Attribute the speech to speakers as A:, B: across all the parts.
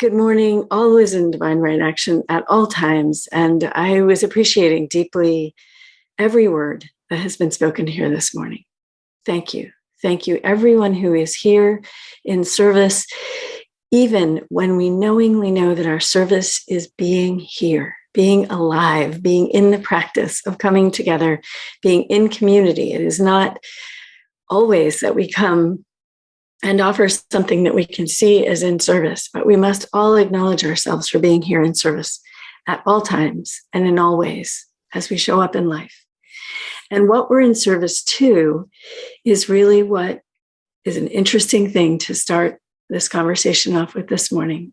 A: Good morning, always in divine right action at all times. And I was appreciating deeply every word that has been spoken here this morning. Thank you. Thank you, everyone who is here in service, even when we knowingly know that our service is being here, being alive, being in the practice of coming together, being in community. It is not always that we come and offer something that we can see as in service, but we must all acknowledge ourselves for being here in service at all times and in all ways as we show up in life. And what we're in service to is really what is an interesting thing to start this conversation off with this morning.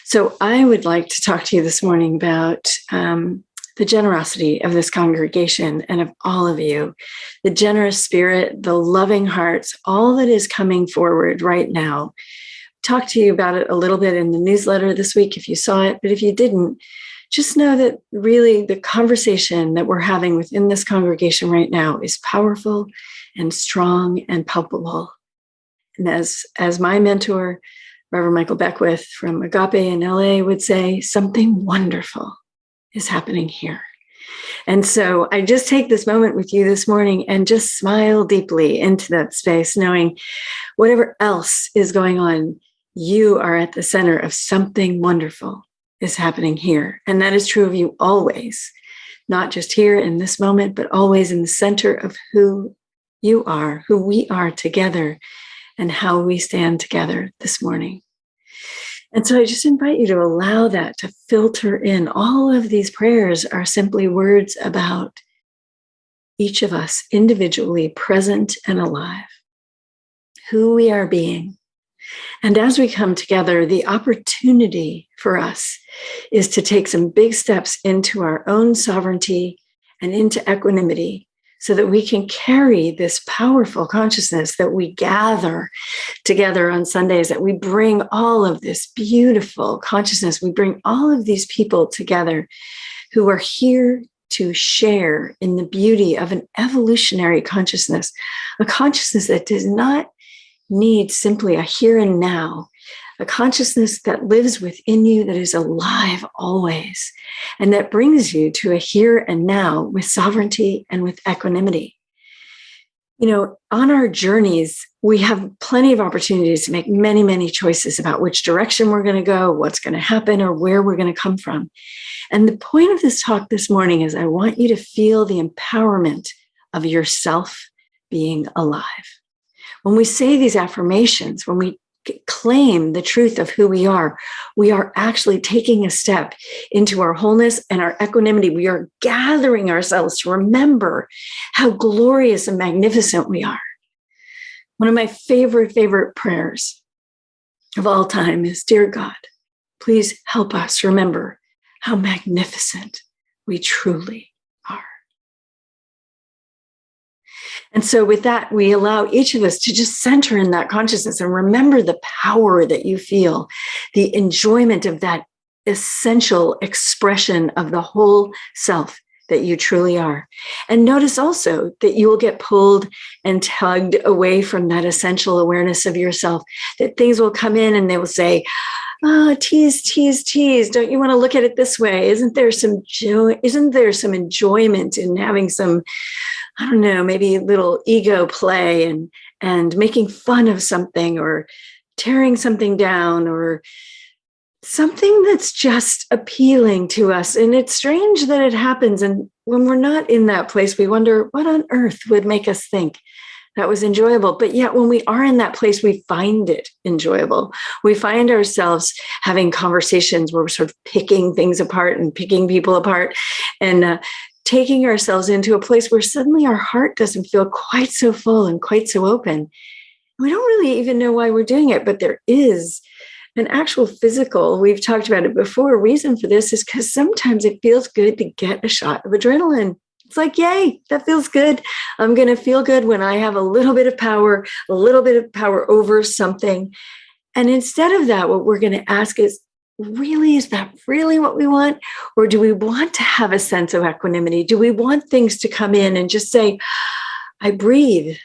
A: So I would like to talk to you this morning about the generosity of this congregation and of all of you, the generous spirit, the loving hearts, all that is coming forward right now. Talk to you about it a little bit in the newsletter this week if you saw it, but if you didn't, just know that really the conversation that we're having within this congregation right now is powerful and strong and palpable. And as my mentor, Reverend Michael Beckwith from Agape in LA would say, something wonderful is happening here. And so I just take this moment with you this morning and just smile deeply into that space, knowing whatever else is going on, you are at the center of something wonderful is happening here. And that is true of you always, not just here in this moment, but always in the center of who you are, who we are together, and how we stand together this morning. And so I just invite you to allow that to filter in. All of these prayers are simply words about each of us individually present and alive, who we are being. And as we come together, the opportunity for us is to take some big steps into our own sovereignty and into equanimity, so that we can carry this powerful consciousness that we gather together on Sundays, that we bring all of this beautiful consciousness, we bring all of these people together who are here to share in the beauty of an evolutionary consciousness, a consciousness that does not need simply a here and now, a consciousness that lives within you, that is alive always, and that brings you to a here and now with sovereignty and with equanimity. You know, on our journeys, we have plenty of opportunities to make many, many choices about which direction we're going to go, what's going to happen, or where we're going to come from. And the point of this talk this morning is I want you to feel the empowerment of yourself being alive. When we say these affirmations, when we claim the truth of who we are actually taking a step into our wholeness and our equanimity. We are gathering ourselves to remember how glorious and magnificent we are. One of my favorite prayers of all time is, Dear God, please help us remember how magnificent we truly are. And so with that, we allow each of us to just center in that consciousness and remember the power that you feel, the enjoyment of that essential expression of the whole self that you truly are. And notice also that you will get pulled and tugged away from that essential awareness of yourself, that things will come in and they will say, tease. Don't you want to look at it this way? Isn't there some joy? Isn't there some enjoyment in having some, I don't know, maybe a little ego play and making fun of something or tearing something down or something that's just appealing to us. And it's strange that it happens. And when we're not in that place, we wonder what on earth would make us think that was enjoyable. But yet when we are in that place, we find it enjoyable. We find ourselves having conversations where we're sort of picking things apart and picking people apart and taking ourselves into a place where suddenly our heart doesn't feel quite so full and quite so open. We don't really even know why we're doing it, but there is an actual physical, we've talked about it before, reason for this is because sometimes it feels good to get a shot of adrenaline. It's like, yay, that feels good. I'm going to feel good when I have a little bit of power over something. And instead of that, what we're going to ask is that really what we want? Or do we want to have a sense of equanimity? Do we want things to come in and just say, I breathe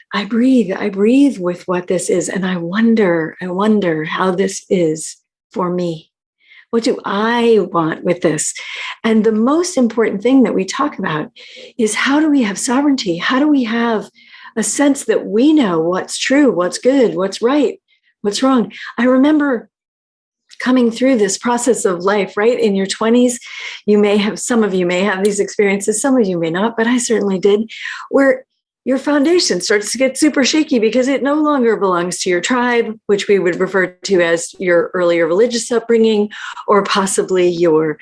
A: with what this is. And I wonder how this is for me. What do I want with this? And the most important thing that we talk about is, how do we have sovereignty? How do we have a sense that we know what's true, what's good, what's right, what's wrong? I remember coming through this process of life, right? In your 20s, some of you may have these experiences, some of you may not, but I certainly did, where your foundation starts to get super shaky because it no longer belongs to your tribe, which we would refer to as your earlier religious upbringing, or possibly your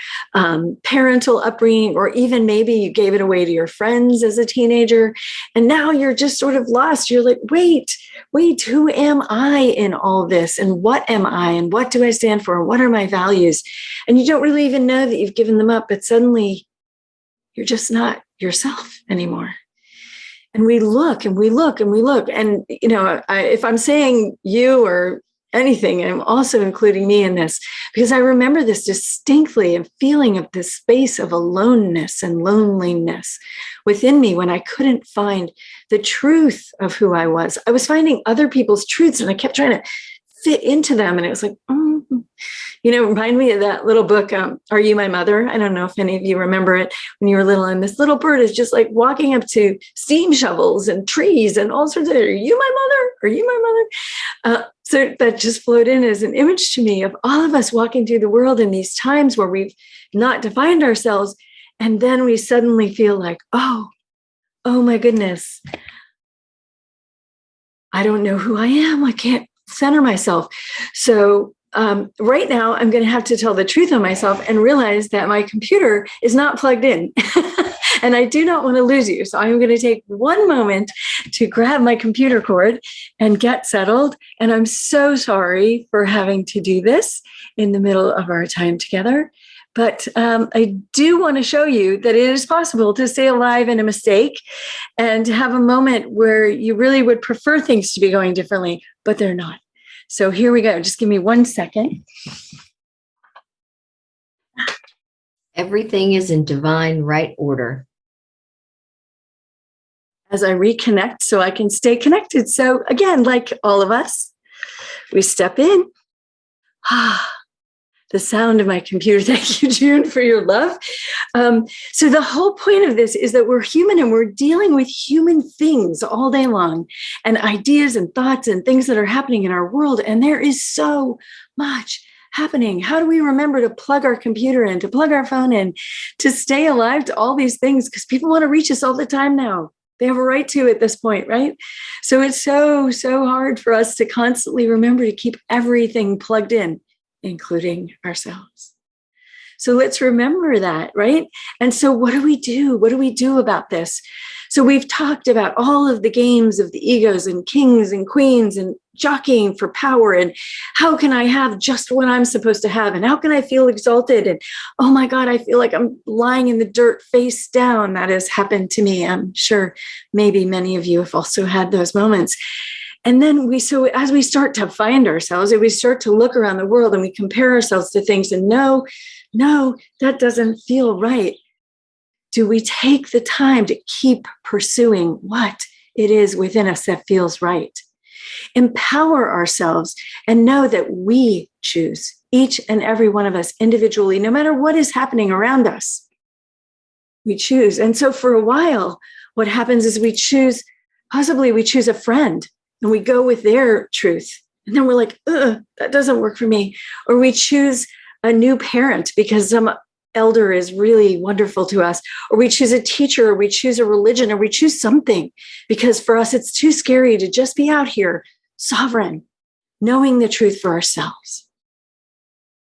A: parental upbringing, or even maybe you gave it away to your friends as a teenager. And now you're just sort of lost. You're like, wait, who am I in all this? And what am I? And what do I stand for? And what are my values? And you don't really even know that you've given them up, but suddenly you're just not yourself anymore. And we look and we look and we look. And, if I'm saying you or anything, I'm also including me in this, because I remember this distinctly, a feeling of this space of aloneness and loneliness within me when I couldn't find the truth of who I was. I was finding other people's truths and I kept trying to fit into them. And it was like, remind me of that little book, Are You My Mother? I don't know if any of you remember it when you were little. And this little bird is just like walking up to steam shovels and trees and all sorts of, are you my mother? Are you my mother? So that just flowed in as an image to me of all of us walking through the world in these times where we've not defined ourselves. And then we suddenly feel like, oh my goodness, I don't know who I am. I can't center myself. So right now, I'm going to have to tell the truth on myself and realize that my computer is not plugged in. And I do not want to lose you. So I'm going to take one moment to grab my computer cord and get settled. And I'm so sorry for having to do this in the middle of our time together. But I do want to show you that it is possible to stay alive in a mistake and to have a moment where you really would prefer things to be going differently, but they're not. So here we go. Just give me 1 second.
B: Everything is in divine right order.
A: As I reconnect so I can stay connected. So again, like all of us, we step in. The sound of my computer. Thank you, June, for your love. So the whole point of this is that we're human and we're dealing with human things all day long, and ideas and thoughts and things that are happening in our world. And there is so much happening. How do we remember to plug our computer in, to plug our phone in, to stay alive to all these things? Because people want to reach us all the time now. They have a right to at this point, right? So it's so hard for us to constantly remember to keep everything plugged in, including ourselves. So let's remember that, right? And so what do we do? What do we do about this? So we've talked about all of the games of the egos and kings and queens and jockeying for power, and how can I have just what I'm supposed to have? And how can I feel exalted? And oh my God, I feel like I'm lying in the dirt face down. That has happened to me. I'm sure maybe many of you have also had those moments. And then as we start to find ourselves, and we start to look around the world and we compare ourselves to things and no, that doesn't feel right. Do we take the time to keep pursuing what it is within us that feels right? Empower ourselves and know that we choose, each and every one of us individually, no matter what is happening around us. We choose. And so for a while, what happens is we choose a friend. And we go with their truth. And then we're like, that doesn't work for me. Or we choose a new parent because some elder is really wonderful to us. Or we choose a teacher, or we choose a religion, or we choose something. Because for us, it's too scary to just be out here, sovereign, knowing the truth for ourselves.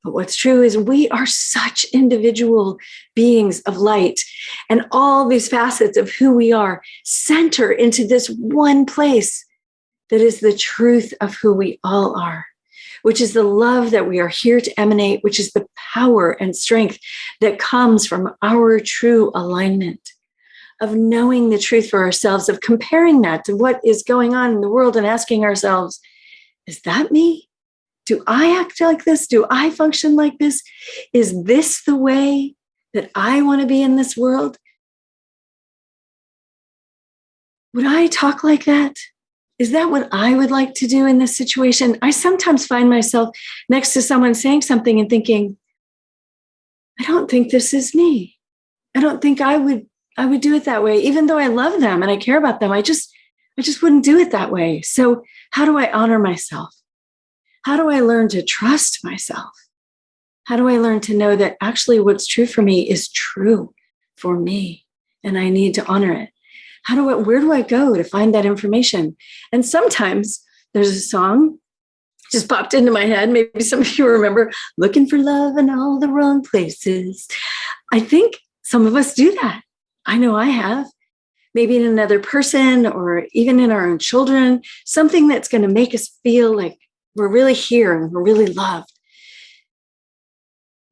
A: But what's true is we are such individual beings of light. And all these facets of who we are center into this one place that is the truth of who we all are, which is the love that we are here to emanate, which is the power and strength that comes from our true alignment of knowing the truth for ourselves, of comparing that to what is going on in the world and asking ourselves, is that me? Do I act like this? Do I function like this? Is this the way that I want to be in this world? Would I talk like that? Is that what I would like to do in this situation? I sometimes find myself next to someone saying something and thinking, I don't think this is me. I don't think I would do it that way. Even though I love them and I care about them, I just wouldn't do it that way. So how do I honor myself? How do I learn to trust myself? How do I learn to know that actually what's true for me is true for me and I need to honor it? Where do I go to find that information? And sometimes there's a song just popped into my head. Maybe some of you remember, looking for love in all the wrong places. I think some of us do that. I know I have. Maybe in another person or even in our own children, something that's going to make us feel like we're really here and we're really loved.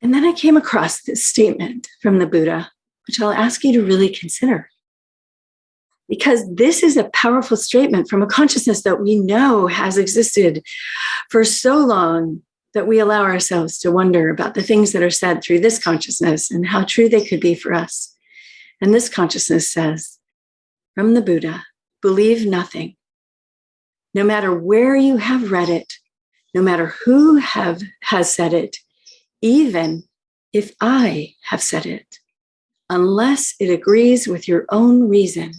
A: And then I came across this statement from the Buddha, which I'll ask you to really consider. Because this is a powerful statement from a consciousness that we know has existed for so long that we allow ourselves to wonder about the things that are said through this consciousness and how true they could be for us. And this consciousness says, from the Buddha, believe nothing. No matter where you have read it, no matter who has said it, even if I have said it, unless it agrees with your own reason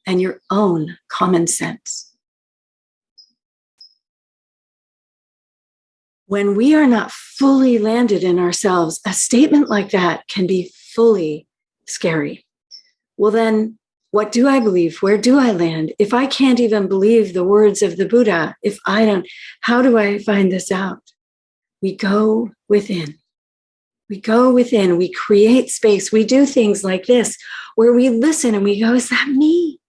A: and your own common sense. When we are not fully landed in ourselves, a statement like that can be fully scary. Well, then, what do I believe? Where do I land? If I can't even believe the words of the Buddha, how do I find this out? We go within. We go within, we create space. We do things like this where we listen and we go, is that me?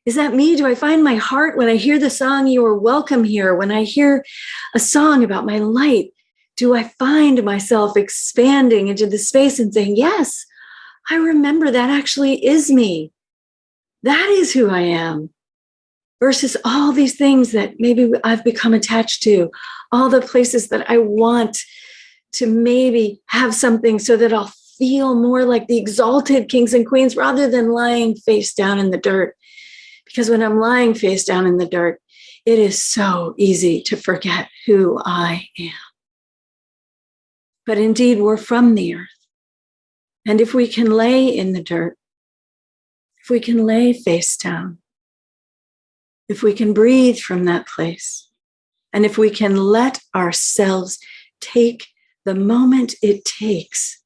A: Is that me? Do I find my heart when I hear the song, You Are Welcome Here? When I hear a song about my light, do I find myself expanding into the space and saying, yes, I remember that actually is me. That is who I am. Versus all these things that maybe I've become attached to, all the places that I want to maybe have something so that I'll feel more like the exalted kings and queens rather than lying face down in the dirt. Because when I'm lying face down in the dirt, it is so easy to forget who I am. But indeed, we're from the earth. And if we can lay in the dirt, if we can lay face down, if we can breathe from that place, and if we can let ourselves take the moment it takes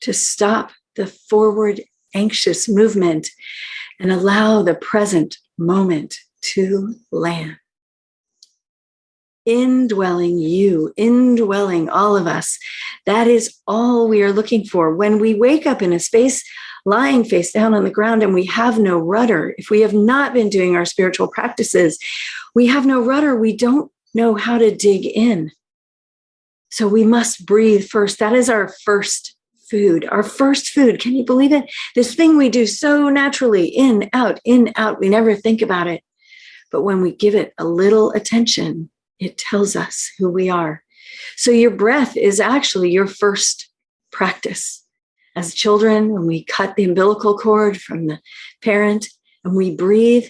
A: to stop the forward anxious movement and allow the present moment to land. Indwelling you, indwelling all of us. That is all we are looking for. When we wake up in a space lying face down on the ground and we have no rudder, if we have not been doing our spiritual practices, we have no rudder, we don't know how to dig in. So we must breathe first. That is our first food, our first food. Can you believe it? This thing we do so naturally, in, out, we never think about it. But when we give it a little attention, it tells us who we are. So your breath is actually your first practice. As children, when we cut the umbilical cord from the parent and we breathe,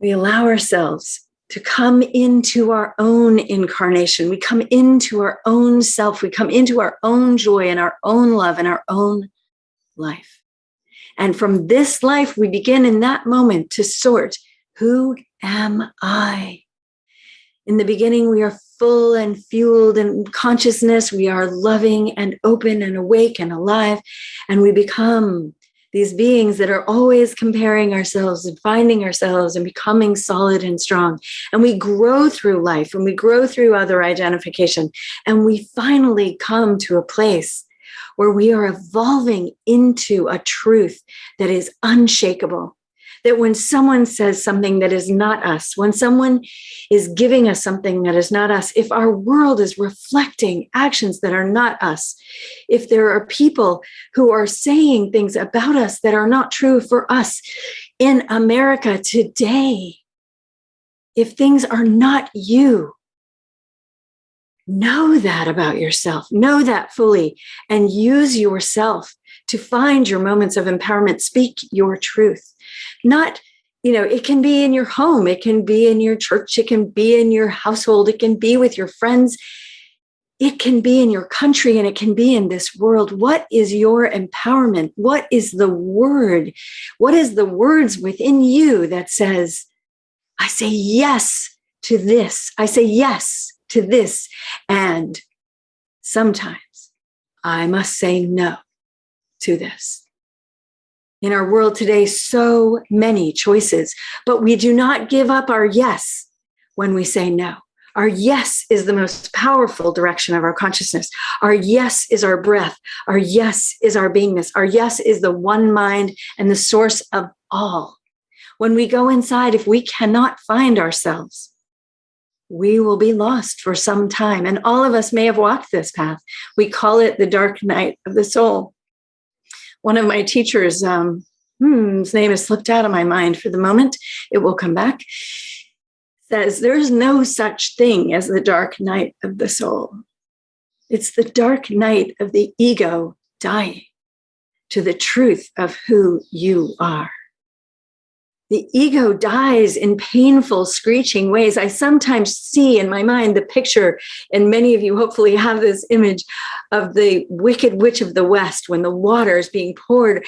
A: we allow ourselves to come into our own incarnation. We come into our own self. We come into our own joy and our own love and our own life. And from this life, we begin in that moment to sort, who am I? In the beginning, we are full and fueled in consciousness. We are loving and open and awake and alive. And we become these beings that are always comparing ourselves and finding ourselves and becoming solid and strong. And we grow through life and we grow through other identification. And we finally come to a place where we are evolving into a truth that is unshakable. That when someone says something that is not us, when someone is giving us something that is not us, if our world is reflecting actions that are not us, if there are people who are saying things about us that are not true for us in America today, if things are not you, know that about yourself, know that fully, and use yourself to find your moments of empowerment. Speak your truth. Not, it can be in your home, it can be in your church, it can be in your household, it can be with your friends. It can be in your country and it can be in this world. What is your empowerment? What is the word? What is the words within you that says, I say yes to this. I say yes to this. And sometimes I must say no to this. In our world today, so many choices, but we do not give up our yes when we say no. Our yes is the most powerful direction of our consciousness. Our yes is our breath. Our yes is our beingness. Our yes is the one mind and the source of all. When we go inside, if we cannot find ourselves, we will be lost for some time. And all of us may have walked this path. We call it the dark night of the soul. One of my teachers, his name has slipped out of my mind for the moment. It will come back. Says there's no such thing as the dark night of the soul. It's the dark night of the ego dying to the truth of who you are. The ego dies in painful, screeching ways. I sometimes see in my mind the picture, and many of you hopefully have this image of the Wicked Witch of the West when the water is being poured.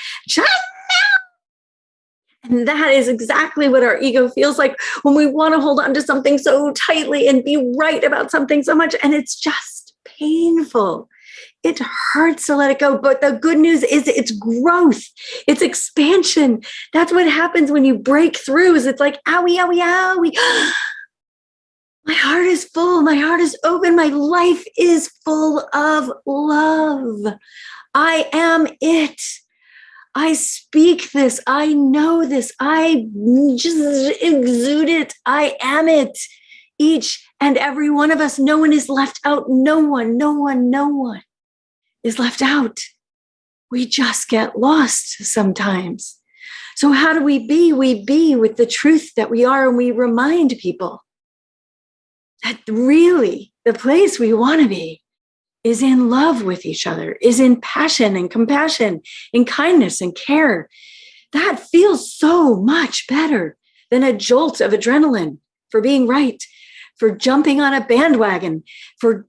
A: And that is exactly what our ego feels like when we want to hold on to something so tightly and be right about something so much. And it's just painful. It hurts to let it go. But the good news is it's growth. It's expansion. That's what happens when you break through. Is it's like, owie, owie, owie. My heart is full. My heart is open. My life is full of love. I am it. I speak this. I know this. I just exude it. I am it. Each and every one of us. No one is left out. No one is left out. We just get lost sometimes. So how do we be? We be with the truth that we are, and we remind people that really the place we want to be is in love with each other, is in passion and compassion, in kindness and care. That feels so much better than a jolt of adrenaline for being right, for jumping on a bandwagon, for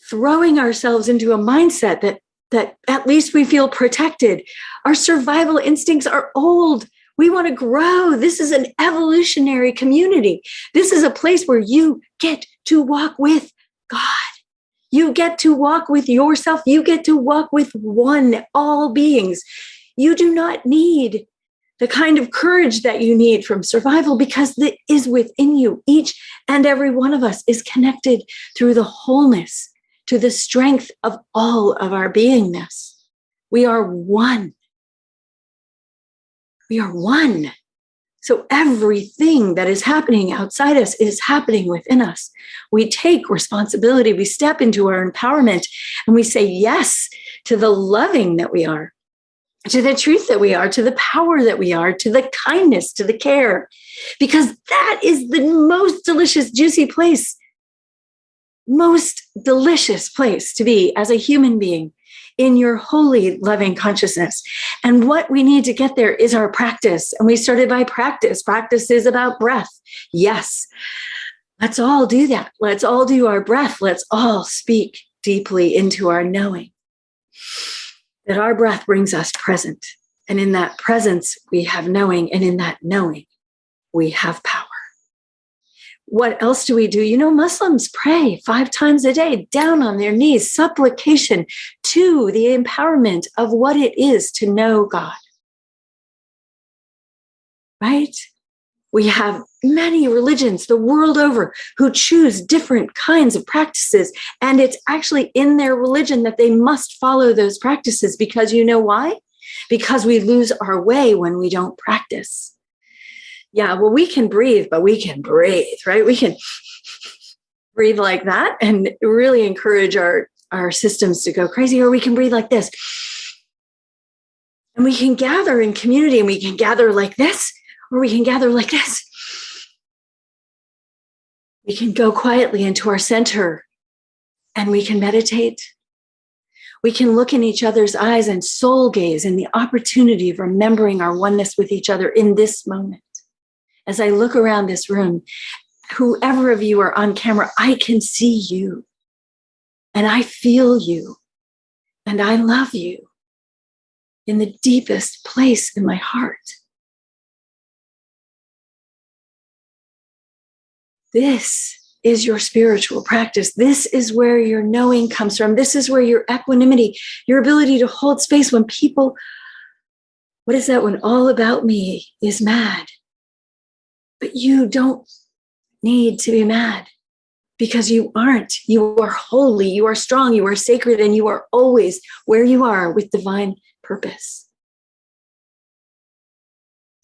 A: throwing ourselves into a mindset that at least we feel protected. Our survival instincts are old. We want to grow. This is an evolutionary community. This is a place where you get to walk with God. You get to walk with yourself. You get to walk with one, all beings. You do not need the kind of courage that you need from survival because it is within you. Each and every one of us is connected through the wholeness to the strength of all of our beingness. We are one. We are one. So everything that is happening outside us is happening within us. We take responsibility. We step into our empowerment and we say yes to the loving that we are, to the truth that we are, to the power that we are, to the kindness, to the care, because that is the most delicious, juicy place, most delicious place to be as a human being in your holy, loving consciousness. And what we need to get there is our practice. And we started by practice. Practice is about breath. Yes, let's all do that. Let's all do our breath. Let's all speak deeply into our knowing that our breath brings us present. And in that presence, we have knowing. And in that knowing, we have power. What else do we do? You know, Muslims pray 5 times a day, down on their knees, supplication to the empowerment of what it is to know God. Right? We have many religions the world over who choose different kinds of practices. And it's actually in their religion that they must follow those practices because you know why? Because we lose our way when we don't practice. Yeah, well, we can breathe, but we can breathe, right? We can breathe like that and really encourage our systems to go crazy, or we can breathe like this. And we can gather in community and we can gather like this, or we can gather like this. We can go quietly into our center and we can meditate. We can look in each other's eyes and soul gaze in the opportunity of remembering our oneness with each other in this moment. As I look around this room, whoever of you are on camera, I can see you. And I feel you. And I love you in the deepest place in my heart. This is your spiritual practice. This is where your knowing comes from. This is where your equanimity, your ability to hold space when people, what is that? When all about me is mad. But you don't need to be mad because you aren't. You are holy, you are strong, you are sacred, and you are always where you are with divine purpose.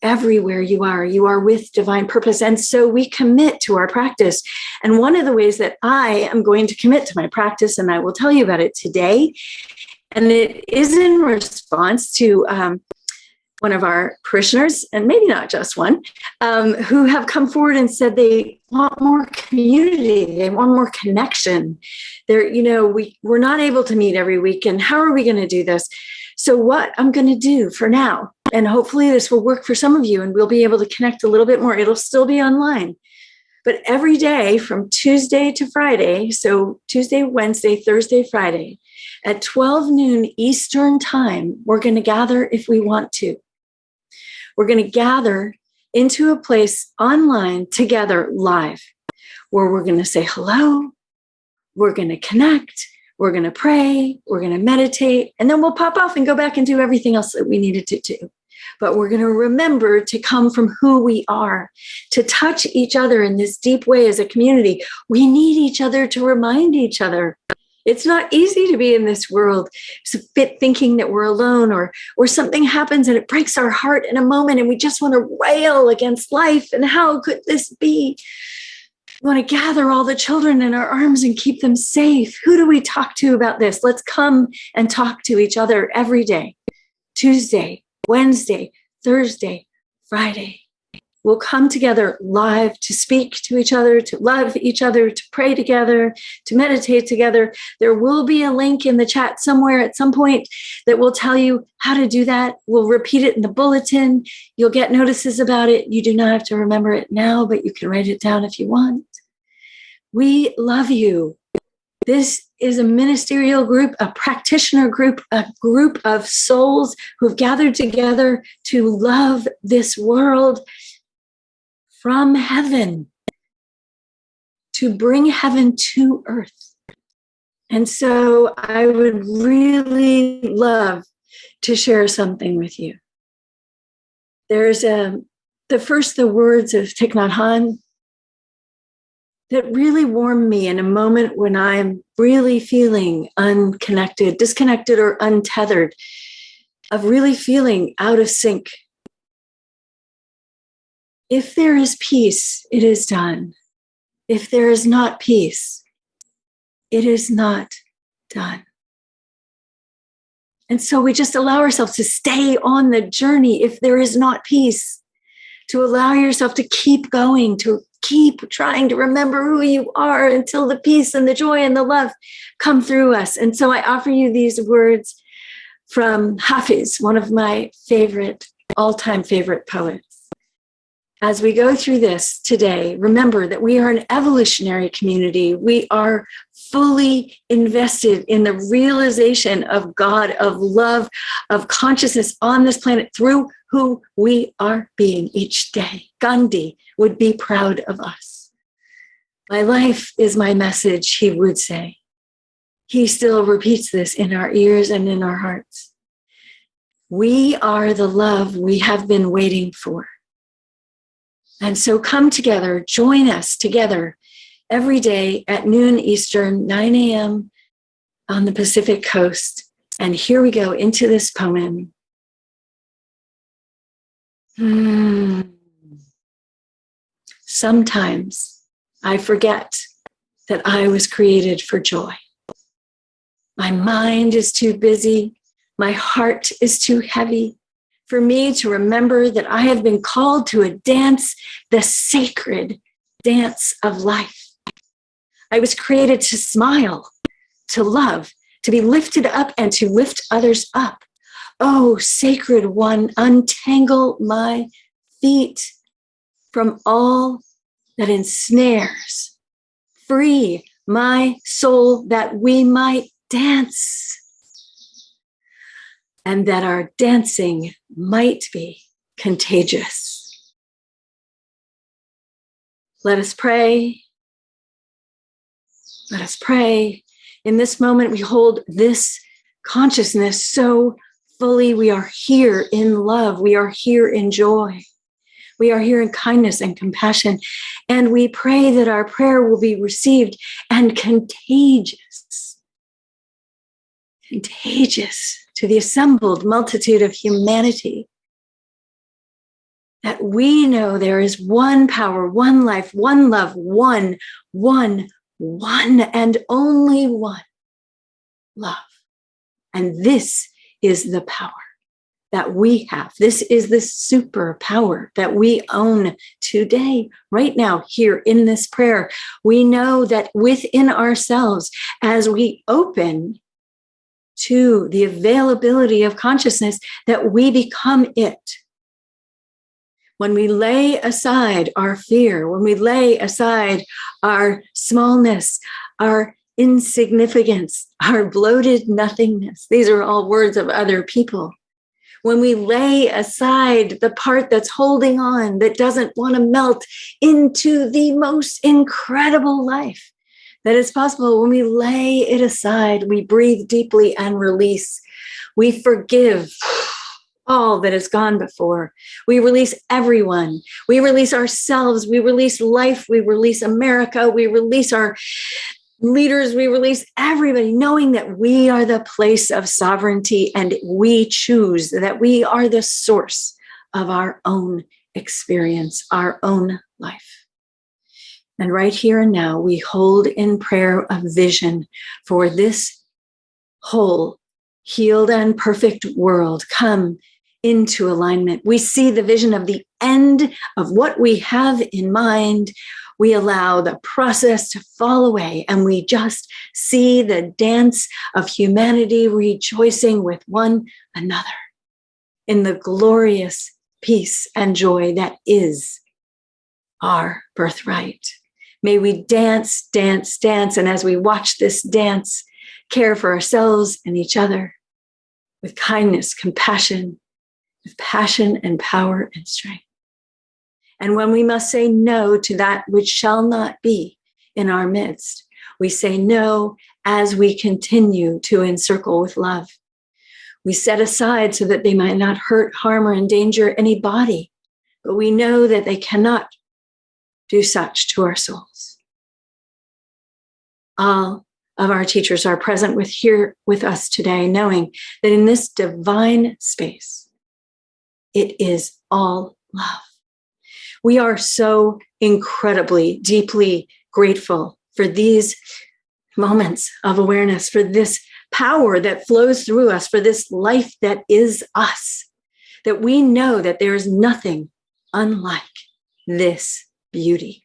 A: Everywhere you are with divine purpose. And so we commit to our practice. And one of the ways that I am going to commit to my practice, and I will tell you about it today, and it is in response to one of our parishioners, and maybe not just one, who have come forward and said they want more community, they want more connection. We're not able to meet every week, and how are we going to do this? So what I'm going to do for now, and hopefully this will work for some of you, and we'll be able to connect a little bit more. It'll still be online, but every day from Tuesday to Friday, so Tuesday, Wednesday, Thursday, Friday, at 12 noon Eastern time, we're going to gather if we want to. We're going to gather into a place online together live, where we're going to say hello, we're going to connect, we're going to pray, we're going to meditate, and then we'll pop off and go back and do everything else that we needed to do. But we're going to remember to come from who we are, to touch each other in this deep way as a community. We need each other to remind each other. It's not easy to be in this world thinking that we're alone, or something happens and it breaks our heart in a moment and we just want to rail against life. And how could this be? We want to gather all the children in our arms and keep them safe. Who do we talk to about this? Let's come and talk to each other every day. Tuesday, Wednesday, Thursday, Friday. We'll come together live to speak to each other, to love each other, to pray together, to meditate together. There will be a link in the chat somewhere at some point that will tell you how to do that. We'll repeat it in the bulletin. You'll get notices about it. You do not have to remember it now, but you can write it down if you want. We love you. This is a ministerial group, a practitioner group, a group of souls who've gathered together to love this world from heaven, to bring heaven to earth. And so I would really love to share something with you. There's the words of Thich Nhat Hanh that really warm me in a moment when I'm really feeling unconnected, disconnected, or untethered, of really feeling out of sync. If there is peace, it is done. If there is not peace, it is not done. And so we just allow ourselves to stay on the journey if there is not peace, to allow yourself to keep going, to keep trying to remember who you are until the peace and the joy and the love come through us. And so I offer you these words from Hafiz, one of my all-time favorite poets. As we go through this today, remember that we are an evolutionary community. We are fully invested in the realization of God, of love, of consciousness on this planet through who we are being each day. Gandhi would be proud of us. My life is my message, he would say. He still repeats this in our ears and in our hearts. We are the love we have been waiting for. And so come together, join us together every day at noon Eastern, 9 a.m. on the Pacific Coast. And here we go into this poem. Sometimes I forget that I was created for joy. My mind is too busy. My heart is too heavy for me to remember that I have been called to a dance, the sacred dance of life. I was created to smile, to love, to be lifted up, and to lift others up. Oh, sacred one, untangle my feet from all that ensnares. Free my soul, that we might dance, and that our dancing might be contagious. Let us pray. Let us pray. In this moment, we hold this consciousness so fully. We are here in love. We are here in joy. We are here in kindness and compassion. And we pray that our prayer will be received and contagious. Contagious to the assembled multitude of humanity. That we know there is one power, one life, one love, one, and only one love. And this is the power that we have. This is the superpower that we own today, right now, here in this prayer. We know that within ourselves, as we open to the availability of consciousness, that we become it. When we lay aside our fear, when we lay aside our smallness, our insignificance, our bloated nothingness, these are all words of other people. When we lay aside the part that's holding on, that doesn't want to melt into the most incredible life that is possible, when we lay it aside, we breathe deeply and release. We forgive all that has gone before. We release everyone. We release ourselves. We release life. We release America. We release our leaders. We release everybody, knowing that we are the place of sovereignty and we choose, that we are the source of our own experience, our own life. And right here and now, we hold in prayer a vision for this whole, healed and perfect world come into alignment. We see the vision of the end of what we have in mind. We allow the process to fall away, and we just see the dance of humanity rejoicing with one another in the glorious peace and joy that is our birthright. May we dance, dance, dance, and as we watch this dance, care for ourselves and each other with kindness, compassion, with passion and power and strength. And when we must say no to that which shall not be in our midst, we say no as we continue to encircle with love. We set aside so that they might not hurt, harm, or endanger anybody, but we know that they cannot do such to our souls. All of our teachers are present here with us today, knowing that in this divine space, it is all love. We are so incredibly, deeply grateful for these moments of awareness, for this power that flows through us, for this life that is us, that we know that there is nothing unlike this beauty.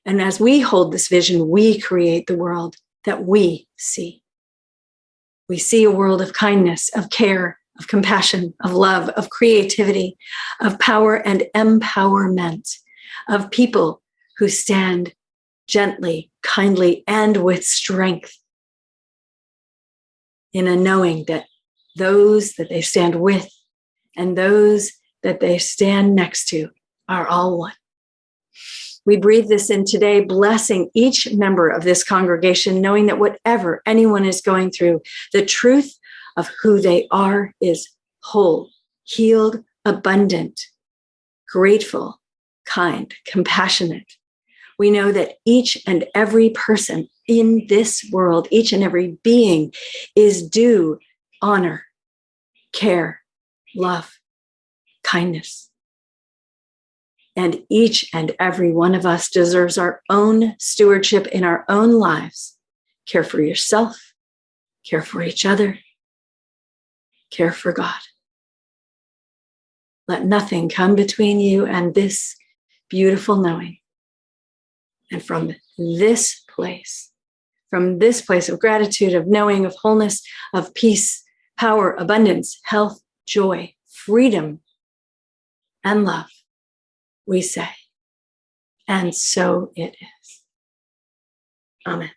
A: And as we hold this vision, we create the world that we see. We see a world of kindness, of care, of compassion, of love, of creativity, of power and empowerment, of people who stand gently, kindly, and with strength in a knowing that those that they stand with and those that they stand next to are all one. We breathe this in today, blessing each member of this congregation, knowing that whatever anyone is going through, the truth of who they are is whole, healed, abundant, grateful, kind, compassionate. We know that each and every person in this world, each and every being is due honor, care, love, kindness. And each and every one of us deserves our own stewardship in our own lives. Care for yourself, care for each other, care for God. Let nothing come between you and this beautiful knowing. And from this place of gratitude, of knowing, of wholeness, of peace, power, abundance, health, joy, freedom, and love, we say, and so it is. Amen.